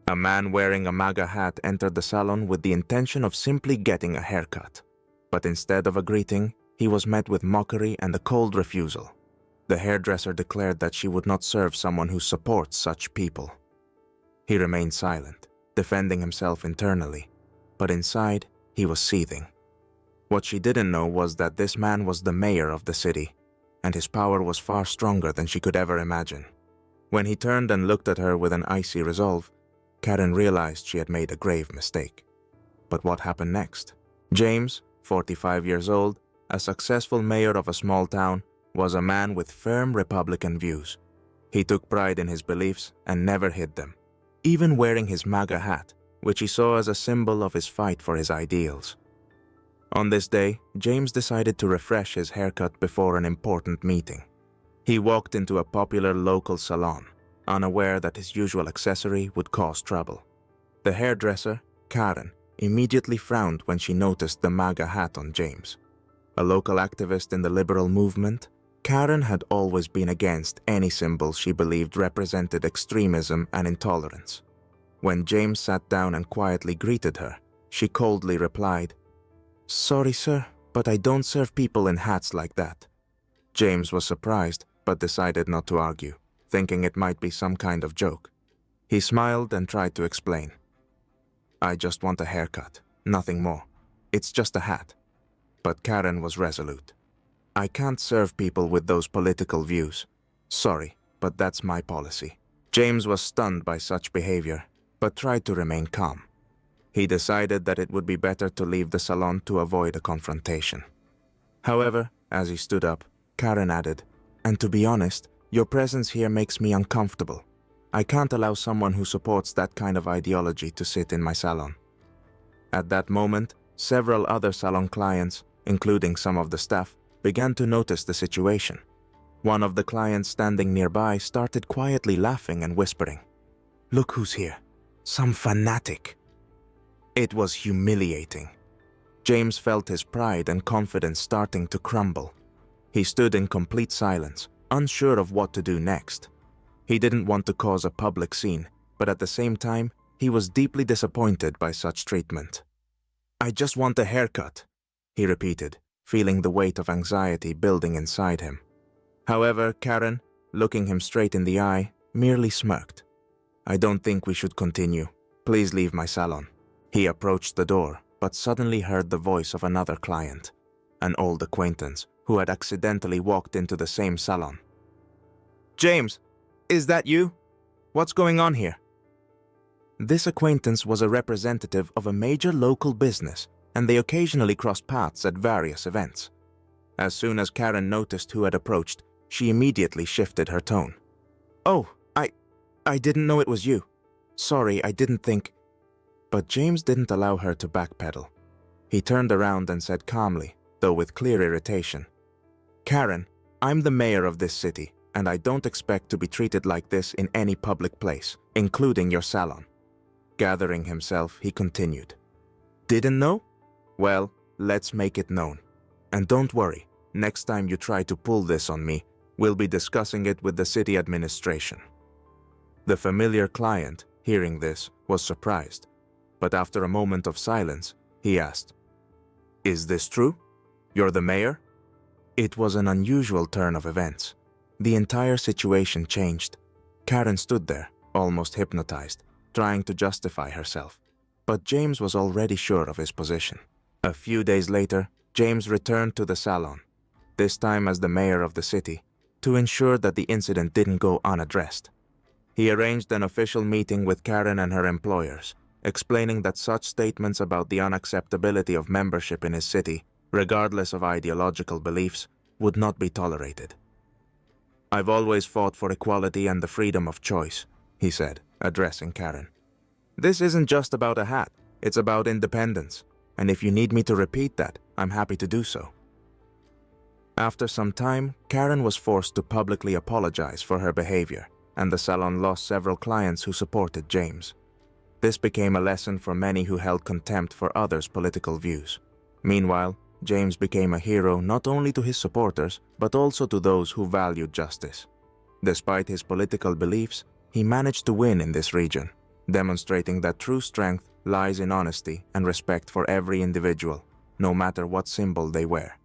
A man wearing a MAGA hat entered the salon with the intention of simply getting a haircut. But instead of a greeting, he was met with mockery and a cold refusal. The hairdresser declared that she would not serve someone who supports such people. He remained silent, defending himself internally, but inside, he was seething. What she didn't know was that this man was the mayor of the city, and his power was far stronger than she could ever imagine. When he turned and looked at her with an icy resolve, Karen realized she had made a grave mistake. But what happened next? James, 45 years old, a successful mayor of a small town, was a man with firm Republican views. He took pride in his beliefs and never hid them, even wearing his MAGA hat, which he saw as a symbol of his fight for his ideals. On this day, James decided to refresh his haircut before an important meeting. He walked into a popular local salon, unaware that his usual accessory would cause trouble. The hairdresser, Karen, immediately frowned when she noticed the MAGA hat on James. A local activist in the liberal movement, Karen had always been against any symbols she believed represented extremism and intolerance. When James sat down and quietly greeted her, she coldly replied, "Sorry, sir, but I don't serve people in hats like that." James was surprised, but decided not to argue, thinking it might be some kind of joke. He smiled and tried to explain. "I just want a haircut, nothing more. It's just a hat." But Karen was resolute. "I can't serve people with those political views. Sorry, but that's my policy." James was stunned by such behavior, but tried to remain calm. He decided that it would be better to leave the salon to avoid a confrontation. However, as he stood up, Karen added, "And to be honest, your presence here makes me uncomfortable. I can't allow someone who supports that kind of ideology to sit in my salon." At that moment, several other salon clients, including some of the staff, began to notice the situation. One of the clients standing nearby started quietly laughing and whispering, "Look who's here, some fanatic." It was humiliating. James felt his pride and confidence starting to crumble. He stood in complete silence, unsure of what to do next. He didn't want to cause a public scene, but at the same time, he was deeply disappointed by such treatment. "I just want a haircut," he repeated, feeling the weight of anxiety building inside him. However, Karen, looking him straight in the eye, merely smirked. "I don't think we should continue. Please leave my salon." He approached the door, but suddenly heard the voice of another client, an old acquaintance who had accidentally walked into the same salon. "James, is that you? What's going on here?" This acquaintance was a representative of a major local business, and they occasionally crossed paths at various events. As soon as Karen noticed who had approached, she immediately shifted her tone. "Oh, I didn't know it was you. Sorry, I didn't think..." But James didn't allow her to backpedal. He turned around and said calmly, though with clear irritation, "Karen, I'm the mayor of this city, and I don't expect to be treated like this in any public place, including your salon." Gathering himself, he continued, "Didn't know? Well, let's make it known. And don't worry, next time you try to pull this on me, we'll be discussing it with the city administration." The familiar client, hearing this, was surprised, but after a moment of silence, he asked, "Is this true? You're the mayor?" It was an unusual turn of events. The entire situation changed. Karen stood there, almost hypnotized, trying to justify herself. But James was already sure of his position. A few days later, James returned to the salon, this time as the mayor of the city, to ensure that the incident didn't go unaddressed. He arranged an official meeting with Karen and her employers, explaining that such statements about the unacceptability of membership in his city, regardless of ideological beliefs, would not be tolerated. "I've always fought for equality and the freedom of choice," he said, addressing Karen. "This isn't just about a hat, it's about independence, and if you need me to repeat that, I'm happy to do so." After some time, Karen was forced to publicly apologize for her behavior, and the salon lost several clients who supported James. This became a lesson for many who held contempt for others' political views. Meanwhile, James became a hero not only to his supporters, but also to those who valued justice. Despite his political beliefs, he managed to win in this region, demonstrating that true strength lies in honesty and respect for every individual, no matter what symbol they wear.